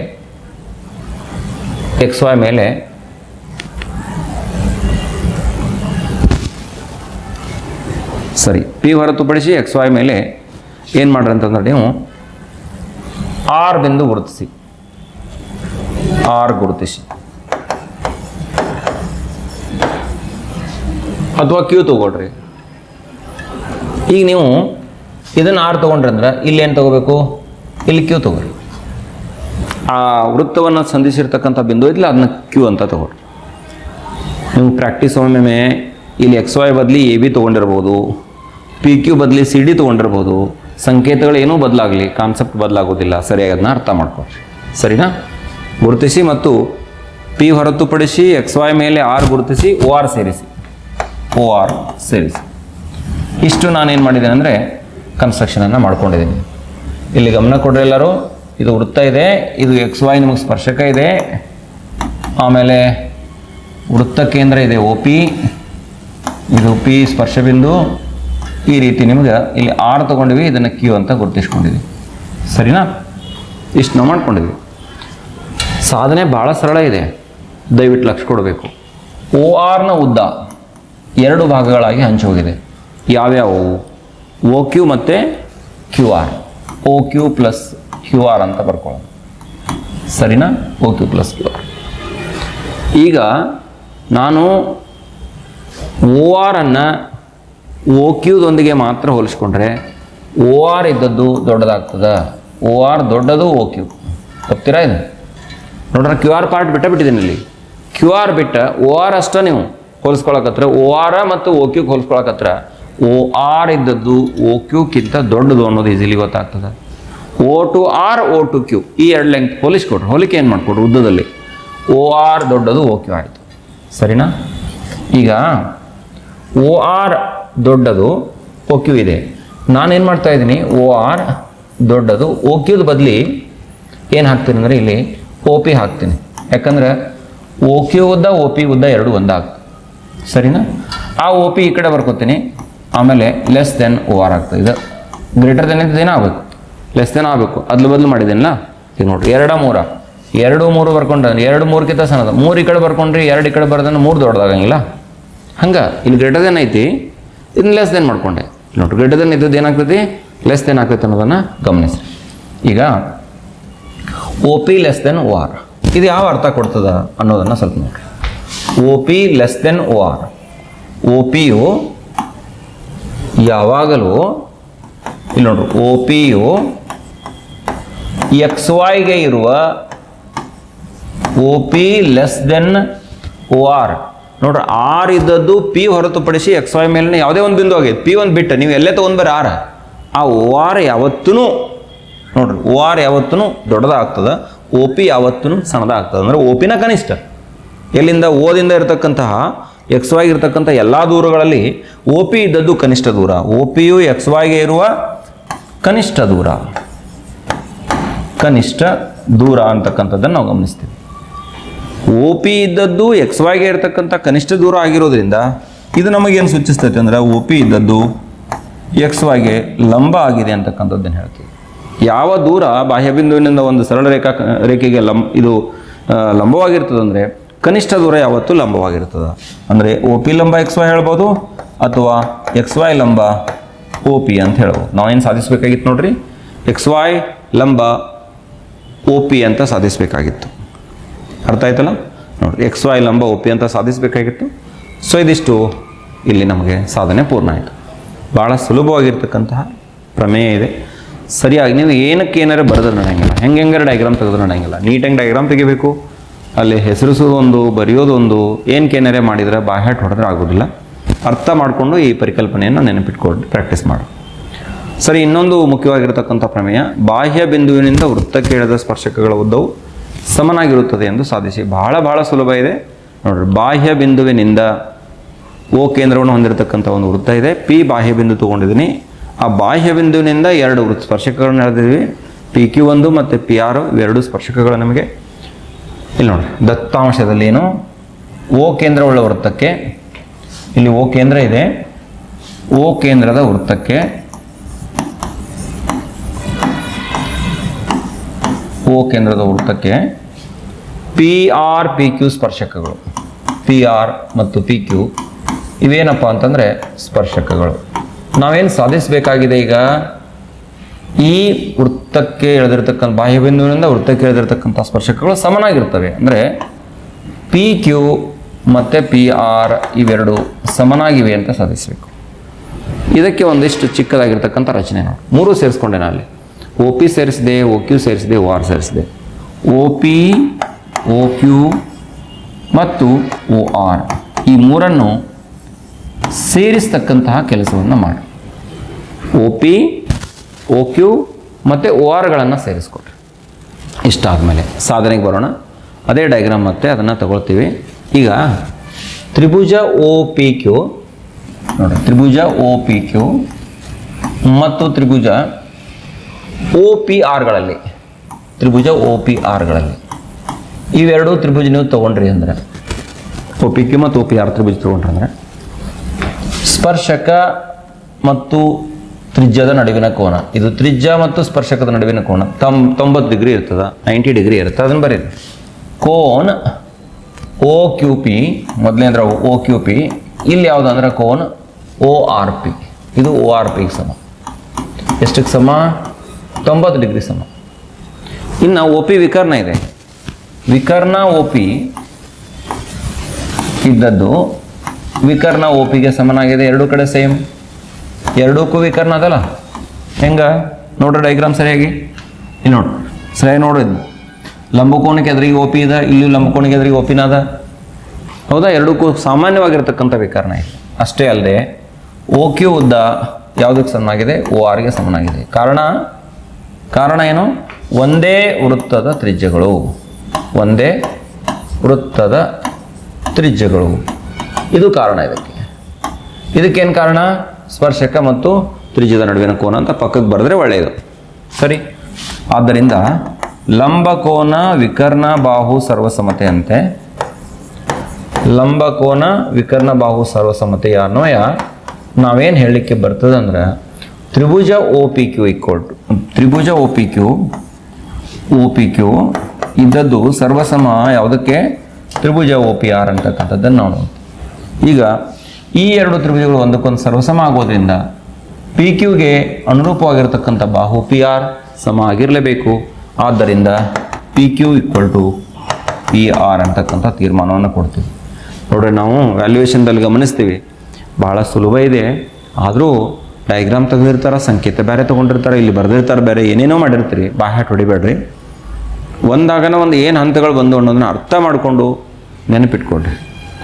ಸರಿ, ಪಿ ಹೊರತುಪಡಿಸಿ ಎಕ್ಸ್ ವೈ ಮೇಲೆ ಏನು ಮಾಡ್ರಿ ಅಂತಂದ್ರೆ, ನೀವು ಆರ್ ಬಿಂದು ಗುರುತಿಸಿ ಅಥವಾ ಕ್ಯೂ ತಗೊಳ್ರಿ. ಈಗ ನೀವು ಇದನ್ನು ಆರ್ ತೊಗೊಂಡ್ರಿ ಅಂದ್ರೆ ಇಲ್ಲಿ ಏನು ತಗೋಬೇಕು? ಇಲ್ಲಿ ಕ್ಯೂ ತಗೋರಿ. ಆ ವೃತ್ತವನ್ನು ಸಂಧಿಸಿರ್ತಕ್ಕಂಥ ಬಿಂದು ಇದ್ದಿಲ್ಲ ಅದನ್ನ ಕ್ಯೂ ಅಂತ ತಗೊಳ್ಳಿ. ನೀವು ಪ್ರಾಕ್ಟೀಸ್ ಒಮ್ಮೆ ಇಲ್ಲಿ ಎಕ್ಸ್ ವೈ ಬದಲಿ ಎ ಬಿ ತೊಗೊಂಡಿರ್ಬೋದು, ಪಿ ಕ್ಯೂ ಬದಲಿ ಸಿ ಡಿ ತೊಗೊಂಡಿರ್ಬೋದು. ಸಂಕೇತಗಳು ಏನೂ ಬದಲಾಗಲಿ, ಕಾನ್ಸೆಪ್ಟ್ ಬದಲಾಗೋದಿಲ್ಲ. ಸರಿಯಾಗಿ ಅದನ್ನ ಅರ್ಥ ಮಾಡ್ಕೊಳ್ರಿ. ಸರಿನಾ? ಗುರುತಿಸಿ ಮತ್ತು ಪಿ ಹೊರತುಪಡಿಸಿ ಎಕ್ಸ್ ವೈ ಮೇಲೆ ಆರ್ ಗುರುತಿಸಿ ಓ ಆರ್ ಸೇರಿಸಿ. ಇಷ್ಟು ನಾನೇನು ಮಾಡಿದ್ದೇನೆ ಅಂದರೆ ಕನ್ಸ್ಟ್ರಕ್ಷನನ್ನು ಮಾಡ್ಕೊಂಡಿದ್ದೀನಿ. ಇಲ್ಲಿ ಗಮನ ಕೊಡ್ರಿ ಎಲ್ಲರೂ. ಇದು ವೃತ್ತ ಇದೆ, ಇದು ಎಕ್ಸ್ ವೈ ನಿಮಗೆ ಸ್ಪರ್ಶಕ ಇದೆ, ಆಮೇಲೆ ವೃತ್ತ ಕೇಂದ್ರ ಇದೆ ಒ ಪಿ, ಇದು ಪಿ ಸ್ಪರ್ಶಬಿಂದು. ಈ ರೀತಿ ನಿಮ್ಗೆ ಇಲ್ಲಿ ಆರ್ ತೊಗೊಂಡಿವಿ, ಇದನ್ನು ಕ್ಯೂ ಅಂತ ಗುರುತಿಸ್ಕೊಂಡಿದ್ವಿ. ಸರಿನಾ? ಇಷ್ಟು ನಾವು ಮಾಡ್ಕೊಂಡಿದ್ವಿ. ಸಾಧನೆ ಭಾಳ ಸರಳ ಇದೆ, ದಯವಿಟ್ಟು ಲಕ್ಷ್ಯ ಕೊಡಬೇಕು. ಓ ಆರ್ನ ಉದ್ದ 2 ಭಾಗಗಳಾಗಿ ಹಂಚಿ ಹೋಗಿದೆ. ಯಾವ್ಯಾವು? ಓ ಕ್ಯೂ ಮತ್ತು Q R. O Q plus Q R ಅಂತ ಬರ್ಕೊಳ್ಳೋಣ. ಸರಿನಾ? O Q plus Q R. ಈಗ ನಾನು ಓ ಆರನ್ನು ಓ ಕ್ಯೂದೊಂದಿಗೆ ಮಾತ್ರ ಹೋಲಿಸ್ಕೊಂಡ್ರೆ ಓ ಆರ್ ಇದ್ದದ್ದು ದೊಡ್ಡದಾಗ್ತದೆ. ಓ ಆರ್ ದೊಡ್ಡದು, ಓ ಕ್ಯೂ. ಗೊತ್ತೀರಾ ಇದು? ನೋಡ್ರೆ ಕ್ಯೂ ಆರ್ ಪಾರ್ಟ್ ಬಿಟ್ಟಿದ್ದೀನಿ ಇಲ್ಲಿ. ಕ್ಯೂ ಆರ್ ಬಿಟ್ಟ ಓ ಆರ್ ಅಷ್ಟ ನೀವು ಹೋಲಿಸ್ಕೊಳಕತ್ರ, ಓ ಆರ್ ಮತ್ತು ಓ ಕ್ಯೂಗೆ ಹೋಲಿಸ್ಕೊಳಕತ್ರ ಓ ಆರ್ ಇದ್ದದ್ದು ಓ ಕ್ಯೂಕ್ಕಿಂತ ದೊಡ್ಡದು ಅನ್ನೋದು ಈಸಿಲಿ ಗೊತ್ತಾಗ್ತದೆ. O to R, O to Q, ಈ 2 ಲೆಂತ್ ಹೋಲಿಸ್ಕೊಡ್ರಿ. ಹೋಲಿಕೆ ಏನು ಮಾಡಿಕೊಡ್ರಿ ಉದ್ದದಲ್ಲಿ. ಓ ಆರ್ ದೊಡ್ಡದು, ಓ ಕ್ಯೂ ಆಯಿತು. ಸರಿನಾ? ಈಗ ಓ ಆರ್ ದೊಡ್ಡದು, ಓ ಕ್ಯೂ ಇದೆ. ನಾನೇನು ಮಾಡ್ತಾ ಇದ್ದೀನಿ, ಓ ಆರ್ ದೊಡ್ಡದು, ಓ ಕ್ಯೂದ ಬದಲಿ ಏನು ಹಾಕ್ತೀನಿ ಅಂದರೆ ಇಲ್ಲಿ ಓ ಪಿ ಹಾಕ್ತೀನಿ. ಯಾಕಂದ್ರೆ ಓ ಕ್ಯೂ ಉದ್ದ ಓ ಪಿ ಉದ್ದ 2 ಒಂದಾಗ್ತದೆ. ಸರಿನಾ? ಆ ಓ ಪಿ ಈ ಕಡೆ ಬರ್ಕೋತೀನಿ, ಆಮೇಲೆ ಲೆಸ್ ದೆನ್ ಓ ಆರ್ ಆಗ್ತದೆ. ಇದು ಗ್ರೇಟರ್ ದೆನ್ ಇದ್ದೇನೆ ಆಗಬೇಕು, ಲೆಸ್ ದೆನ್ ಆಗಬೇಕು. ಅದ್ಲು ಬದಲು ಮಾಡಿದ್ದೇನಲ್ಲ. ಈಗ ನೋಡಿರಿ 2 3 2 3 ಬರ್ಕೊಂಡ್ರೆ 2 3ಕ್ಕಿಂತ ಸಣ್ಣದ. 3 ಈ ಕಡೆ ಬರ್ಕೊಂಡ್ರಿ, 2 ಈ ಕಡೆ ಬರ್ದನ್ನು 3 ದೊಡ್ಡದಾಗಂಗಿಲ್ಲ. ಹಂಗೆ ಇಲ್ಲಿ ಗ್ರೇಟರ್ ದೆನ್ ಐತಿ, ಇದನ್ನ ಲೆಸ್ ದೆನ್ ಮಾಡ್ಕೊಂಡೆ. ನೋಡ್ರಿ ಗ್ರೇಟರ್ ದೆನ್ ಇದ್ದದ್ದು ಏನಾಗ್ತೈತಿ, ಲೆಸ್ ದೆನ್ ಆಗ್ತೈತೆ ಅನ್ನೋದನ್ನು ಗಮನಿಸಿ. ಈಗ O P less than O R, ಇದು ಯಾವ ಅರ್ಥ ಕೊಡ್ತದ ಅನ್ನೋದನ್ನು ಸ್ವಲ್ಪ ನೋಡ್ರಿ. O P less than O R. O ಪಿಯು ಯಾವಾಗಲೂ ಇಲ್ಲಿ ನೋಡ್ರಿ, ಓ ಪಿಯು ಎಕ್ಸ್ ವೈಗೆ ಇರುವ O P less than O R. ನೋಡ್ರಿ ಆರ್ ಇದ್ದದ್ದು ಪಿ ಹೊರತುಪಡಿಸಿ ಎಕ್ಸ್ ವೈ ಮೇಲೆ ಯಾವುದೇ ಒಂದು ಬಿಂದು ಆಗೈತೆ, ಪಿ ಒಂದು ಬಿಟ್ಟು ನೀವು ಎಲ್ಲೇ ತೊಗೊಂಡ್ಬರ್ರಿ ಆರ್. ಆ ಓ ಆರ್ ಯಾವತ್ತೂ ನೋಡ್ರಿ, ಓ ಆರ್ ಯಾವತ್ತೂ ದೊಡ್ಡದಾಗ್ತದೆ, ಓ ಪಿ ಯಾವತ್ತೂ ಸಣ್ಣದಾಗ್ತದೆ. ಅಂದರೆ ಓ ಪಿನ ಕನಿಷ್ಠ. ಎಲ್ಲಿಂದ ಓದಿಂದ ಇರತಕ್ಕಂತಹ ಎಕ್ಸ್ ವೈಗೆ ಇರತಕ್ಕಂಥ ಎಲ್ಲ ದೂರಗಳಲ್ಲಿ ಓ ಪಿ ಇದ್ದದ್ದು ಕನಿಷ್ಠ ದೂರ. ಓ ಪಿಯು ಎಕ್ಸ್ ವೈಗೆ ಇರುವ ಕನಿಷ್ಠ ದೂರ ಅಂತಕ್ಕಂಥದ್ದನ್ನು ನಾವು ಗಮನಿಸ್ತೀವಿ. ಓ ಪಿ ಇದ್ದದ್ದು ಎಕ್ಸ್ ವೈಗೆ ಇರತಕ್ಕಂಥ ಕನಿಷ್ಠ ದೂರ ಆಗಿರೋದ್ರಿಂದ ಇದು ನಮಗೇನು ಸೂಚಿಸ್ತೈತೆ ಅಂದರೆ ಓ ಪಿ ಇದ್ದದ್ದು ಎಕ್ಸ್ ವೈಗೆ ಲಂಬ ಆಗಿದೆ ಅಂತಕ್ಕಂಥದ್ದನ್ನು ಹೇಳ್ತೀವಿ. ಯಾವ ದೂರ ಬಾಹ್ಯಬಿಂದುವಿನಿಂದ ಒಂದು ಸರಳ ರೇಖೆಗೆ ಲಂಬವಾಗಿರ್ತದೆ ಅಂದರೆ ಕನಿಷ್ಠ ದೂರ ಯಾವತ್ತೂ ಲಂಬವಾಗಿರ್ತದೆ. ಅಂದರೆ ಓ ಪಿ ಲಂಬ ಎಕ್ಸ್ ವೈ ಹೇಳ್ಬೋದು, ಅಥವಾ ಎಕ್ಸ್ ವೈ ಲಂಬ ಓ ಪಿ ಅಂತ ಹೇಳ್ಬೋದು. ನಾವೇನು ಸಾಧಿಸಬೇಕಾಗಿತ್ತು ನೋಡ್ರಿ, ಎಕ್ಸ್ ವೈ ಲಂಬ ಓ ಪಿ ಅಂತ ಸಾಧಿಸಬೇಕಾಗಿತ್ತು. ಅರ್ಥ ಆಯ್ತಲ್ಲ? ನೋಡಿರಿ, ಎಕ್ಸ್ ವೈ ಲಂಬ ಒ ಪಿ ಅಂತ ಸಾಧಿಸಬೇಕಾಗಿತ್ತು. ಸೊ ಇದಿಷ್ಟು ಇಲ್ಲಿ ನಮಗೆ ಸಾಧನೆ ಪೂರ್ಣ ಆಯಿತು. ಭಾಳ ಸುಲಭವಾಗಿರ್ತಕ್ಕಂತಹ ಪ್ರಮೇಯ ಇದೆ. ಸರಿಯಾಗಿ ನೀವು ಏನಕ್ಕೆ ಏನಾರು ಬರೆದ್ರೆ ನಡೆಯಂಗಿಲ್ಲ, ಹೆಂಗಾರು ಡಯಾಗ್ರಾಮ್ ತೆಗೆದ್ರೆ ನಡೆಯಂಗಿಲ್ಲ. ನೀಟಾಗಿ ಡಯಾಗ್ರಾಮ್ ತೆಗಿಬೇಕು, ಅಲ್ಲಿ ಹೆಸರಿಸೋದೊಂದು ಬರೆಯೋದೊಂದು, ಏನಕ್ಕೆ ಏನಾರೇ ಮಾಡಿದರೆ ಬಾಹ್ಯಾಟ್ ಹೊಡೆದ್ರೆ ಆಗೋದಿಲ್ಲ. ಅರ್ಥ ಮಾಡಿಕೊಂಡು ಈ ಪರಿಕಲ್ಪನೆಯನ್ನು ನೆನಪಿಟ್ಕೊಂಡು ಪ್ರಾಕ್ಟೀಸ್ ಮಾಡಿ. ಸರಿ, ಇನ್ನೊಂದು ಮುಖ್ಯವಾಗಿರತಕ್ಕಂಥ ಪ್ರಮೇಯ, ಬಾಹ್ಯ ಬಿಂದುವಿನಿಂದ ವೃತ್ತಕ್ಕೆ ಎಳೆದ ಸ್ಪರ್ಶಕಗಳ ಉದ್ದವು ಸಮನಾಗಿರುತ್ತದೆ ಎಂದು ಸಾಧಿಸಿ. ಬಹಳ ಸುಲಭ ಇದೆ ನೋಡ್ರಿ. ಬಾಹ್ಯ ಬಿಂದುವಿನಿಂದ ಓ ಕೇಂದ್ರವನ್ನು ಹೊಂದಿರತಕ್ಕಂಥ ಒಂದು ವೃತ್ತ ಇದೆ, ಪಿ ಬಾಹ್ಯ ಬಿಂದು ತೊಗೊಂಡಿದ್ದೀನಿ. ಆ ಬಾಹ್ಯ ಬಿಂದುವಿನಿಂದ 2 ಸ್ಪರ್ಶಕಗಳನ್ನು ಎಳೆದಿದ್ವಿ, ಪಿ ಕ್ಯೂ 1 ಮತ್ತು ಪಿ ಆರ್, ಇವೆರಡು ಸ್ಪರ್ಶಕಗಳು ನಮಗೆ ಇಲ್ಲಿ ನೋಡ್ರಿ. ದತ್ತಾಂಶದಲ್ಲಿ ಏನು, ಓ ಕೇಂದ್ರವುಳ್ಳ ವೃತ್ತಕ್ಕೆ, ಇಲ್ಲಿ ಓ ಕೇಂದ್ರ ಇದೆ, ಓ ಕೇಂದ್ರದ ವೃತ್ತಕ್ಕೆ ಪಿ ಆರ್ ಪಿ ಕ್ಯೂ ಸ್ಪರ್ಶಕಗಳು. ಪಿ ಆರ್ ಮತ್ತು ಪಿ ಕ್ಯೂ ಇವೇನಪ್ಪ ಅಂತಂದರೆ ಸ್ಪರ್ಶಕಗಳು. ನಾವೇನು ಸಾಧಿಸಬೇಕಾಗಿದೆ ಈಗ, ಈ ವೃತ್ತಕ್ಕೆ ಎಳೆದಿರ್ತಕ್ಕಂಥ ಬಾಹ್ಯ ಬಿಂದುವಿನಿಂದ ವೃತ್ತಕ್ಕೆ ಎಳೆದಿರ್ತಕ್ಕಂಥ ಸ್ಪರ್ಶಕಗಳು ಸಮನಾಗಿರ್ತವೆ. ಅಂದರೆ ಪಿ ಕ್ಯೂ ಮತ್ತು ಪಿ ಆರ್ ಇವೆರಡು ಸಮನಾಗಿವೆ ಅಂತ ಸಾಧಿಸಬೇಕು. ಇದಕ್ಕೆ ಒಂದಿಷ್ಟು ಚಿಕ್ಕದಾಗಿರ್ತಕ್ಕಂಥ ರಚನೆ ನೋಡಿ, 3 ಸೇರಿಸ್ಕೊಂಡೆ ನಾನು ಅಲ್ಲಿ. ಓ ಪಿ ಸೇರಿಸಿದೆ, ಓ ಕ್ಯೂ ಸೇರಿಸಿದೆ, ಓ ಆರ್ ಸೇರಿಸಿದೆ. ಒ ಪಿ, ಒ ಕ್ಯೂ ಮತ್ತು ಒ ಆರ್ ಈ ಮೂರನ್ನು ಸೇರಿಸ್ತಕ್ಕಂತಹ ಕೆಲಸವನ್ನು ಮಾಡಿ. ಒ ಪಿ, ಒ ಕ್ಯೂ ಮತ್ತು ಒ ಆರ್ಗಳನ್ನು ಸೇರಿಸ್ಕೊಡ್ರಿ. ಇಷ್ಟಾದಮೇಲೆ ಸಾಧನೆಗೆ ಬರೋಣ. ಅದೇ ಡಯಾಗ್ರಾಮ್ ಮತ್ತೆ ಅದನ್ನು ತಗೊಳ್ತೀವಿ. ಈಗ ತ್ರಿಭುಜ ಒ ಪಿ ಕ್ಯೂ ನೋಡಿ, ತ್ರಿಭುಜ ಒ ಪಿ ಕ್ಯೂ ಮತ್ತು ತ್ರಿಭುಜ ಒ ಪಿ ಆರ್ಗಳಲ್ಲಿ, ತ್ರಿಭುಜ ಒ ಪಿ ಆರ್ಗಳಲ್ಲಿ ಇವೆರಡು ತ್ರಿಭುಜ ನೀವು ತೊಗೊಂಡ್ರಿ ಅಂದರೆ, ಒ ಪಿ ಕ್ಯೂ ಮತ್ತು ಒ ಪಿ ಆರ್ ತ್ರಿಭುಜ ತೊಗೊಂಡ್ರಿ ಅಂದರೆ ಸ್ಪರ್ಶಕ ಮತ್ತು ತ್ರಿಜ್ಯದ ನಡುವಿನ ಕೋನ, ಇದು ತ್ರಿಜ್ಯ ಮತ್ತು ಸ್ಪರ್ಶಕದ ನಡುವಿನ ಕೋನ 90 ಡಿಗ್ರಿ ಇರ್ತದೆ, 90 ಡಿಗ್ರಿ ಇರ್ತದೆ. ಅದನ್ನು ಬರೀರಿ. ಕೋನ್ ಒ ಕ್ಯೂ ಪಿ, ಮೊದಲನೇ ಅಂದ್ರೆ ಒ ಕ್ಯೂ ಪಿ, ಇಲ್ಲಿ ಯಾವುದು ಅಂದ್ರೆ ಕೋನ್ ಒ ಆರ್ ಪಿ, ಇದು ಒ ಆರ್ ಪಿಗೆ ಸಮ. ಎಷ್ಟಕ್ಕೆ ಸಮ? 90 ಡಿಗ್ರಿ ಸಮ. ಇನ್ನು ಒ ಪಿ ವಿಕರ್ಣ ಇದೆ. ವಿಕರ್ಣ ಒ ಪಿ ಇದ್ದದ್ದು ವಿಕರ್ಣ ಒ ಪಿಗೆ ಸಮನಾಗಿದೆ. ಎರಡೂ ಕಡೆ ಸೇಮ್, ಎರಡಕ್ಕೂ ವಿಕರ್ಣ ಅದಲ್ಲ. ಹೆಂಗೆ ನೋಡ್ರಿ ಡಯಾಗ್ರಾಮ್ ಸರಿಯಾಗಿ, ಇಲ್ಲಿ ನೋಡ್ರಿ ಸರಿಯಾಗಿ ನೋಡ್ರಿ. ಲಂಬಕೋನಕ್ಕೆ ಎದುರಿಗೆ ಒ ಪಿ ಇದೆ, ಇಲ್ಲಿ ಲಂಬಕೋನಕ್ಕೆ ಎದುರಿಗೆ ಒ ಪಿನ ಅದ, ಹೌದಾ? ಎರಡಕ್ಕೂ ಸಾಮಾನ್ಯವಾಗಿರ್ತಕ್ಕಂಥ ವಿಕರ್ಣ ಇದೆ. ಅಷ್ಟೇ ಅಲ್ಲದೆ ಒ ಕ್ಯೂ ಉದ್ದ ಯಾವುದಕ್ಕೆ ಸಮನಾಗಿದೆ? ಒ ಆರ್ಗೆ ಸಮನಾಗಿದೆ. ಕಾರಣ ಏನು? ಒಂದೇ ವೃತ್ತದ ತ್ರಿಜ್ಯಗಳು, ಒಂದೇ ವೃತ್ತದ ತ್ರಿಜ್ಯಗಳು, ಇದು ಕಾರಣ. ಇದಕ್ಕೇನು ಕಾರಣ? ಸ್ಪರ್ಶಕ ಮತ್ತು ತ್ರಿಜ್ಯದ ನಡುವಿನ ಕೋನ ಅಂತ ಪಕ್ಕಕ್ಕೆ ಬರೆದ್ರೆ ಒಳ್ಳೆಯದು. ಸರಿ. ಆದ್ದರಿಂದ ಲಂಬಕೋನ ವಿಕರ್ಣ ಬಾಹು ಸರ್ವಸಮತೆಯಂತೆ, ಲಂಬಕೋನ ವಿಕರ್ಣ ಬಾಹು ಸರ್ವಸಮತೆಯ ಅನ್ವಯ ನಾವೇನು ಹೇಳಲಿಕ್ಕೆ ಬರ್ತದೆ ಅಂದ್ರೆ, ತ್ರಿಭುಜ ಒ ಪಿ ಕ್ಯೂ ತ್ರಿಭುಜ ಒ ಪಿ ಕ್ಯೂ ಇದ್ದದ್ದು ಸರ್ವಸಮ ಯಾವುದಕ್ಕೆ? ತ್ರಿಭುಜ ಒ ಪಿ ಆರ್ ಅಂತಕ್ಕಂಥದ್ದನ್ನು ನಾವು ನೋಡ್ತೀವಿ. ಈಗ ಈ ಎರಡು ತ್ರಿಭುಜಗಳು ಒಂದಕ್ಕೊಂದು ಸರ್ವಸಮ ಆಗೋದ್ರಿಂದ ಪಿ ಕ್ಯೂಗೆ ಅನುರೂಪವಾಗಿರ್ತಕ್ಕಂಥ ಬಾಹು ಪಿ ಆರ್ ಸಮ ಆಗಿರಲೇಬೇಕು. ಆದ್ದರಿಂದ P Q equal to P R ಅಂತಕ್ಕಂಥ ತೀರ್ಮಾನವನ್ನು ಕೊಡ್ತೀವಿ. ನೋಡ್ರಿ, ನಾವು ವ್ಯಾಲ್ಯೂಯೇಷನ್ದಲ್ಲಿ ಗಮನಿಸ್ತೀವಿ, ಭಾಳ ಸುಲಭ ಇದೆ. ಆದರೂ ಡಯಾಗ್ರಾಮ್ ತೆಗೆದಿರ್ತಾರೆ, ಸಂಕೇತ ಬೇರೆ ತೊಗೊಂಡಿರ್ತಾರೆ, ಇಲ್ಲಿ ಬರೆದಿರ್ತಾರೆ ಬೇರೆ, ಏನೇನೋ ಮಾಡಿರ್ತೀರಿ. ಬಾಹ್ಯಾಟ್ ಹೊಡಿಬೇಡ್ರಿ. ಒಂದಾಗನ ಒಂದು ಏನು ಹಂತಗಳು ಬಂದು ಅನ್ನೋದನ್ನ ಅರ್ಥ ಮಾಡಿಕೊಂಡು ನೆನಪಿಟ್ಕೊಡ್ರಿ.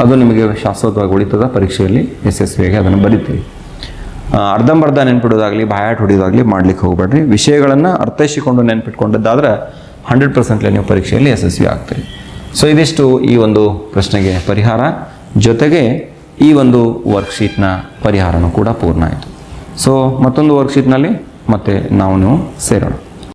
ಅದು ನಿಮಗೆ ಶಾಶ್ವತವಾಗಿ ಉಳಿತದ. ಪರೀಕ್ಷೆಯಲ್ಲಿ ಯಶಸ್ವಿಯಾಗಿ ಅದನ್ನು ಬರಿತೀವಿ. ಅರ್ಧಂಬರ್ಧ ನೆನ್ಪಿಡೋದಾಗಲಿ ಬಾಹ್ಯಾಟ್ ಹೊಡಿಯೋದಾಗಲಿ ಮಾಡ್ಲಿಕ್ಕೆ ಹೋಗ್ಬೇಡ್ರಿ. ವಿಷಯಗಳನ್ನು ಅರ್ಥೈಸಿಕೊಂಡು ನೆನ್ಪಿಟ್ಕೊಂಡದ್ದಾದ್ರೆ 100% ನೀವು ಪರೀಕ್ಷೆಯಲ್ಲಿ ಯಶಸ್ವಿ ಆಗ್ತೀರಿ. ಸೊ ಇದಿಷ್ಟು ಈ ಒಂದು ಪ್ರಶ್ನೆಗೆ ಪರಿಹಾರ, ಜೊತೆಗೆ ಈ ಒಂದು ವರ್ಕ್ಶೀಟ್ನ ಪರಿಹಾರನೂ ಕೂಡ ಪೂರ್ಣ ಆಯಿತು. ಸೊ ಮತ್ತೊಂದು ವರ್ಕ್ಶೀಟ್ನಲ್ಲಿ ಮತ್ತೆ ನಾವು ಸೇರೋಣ.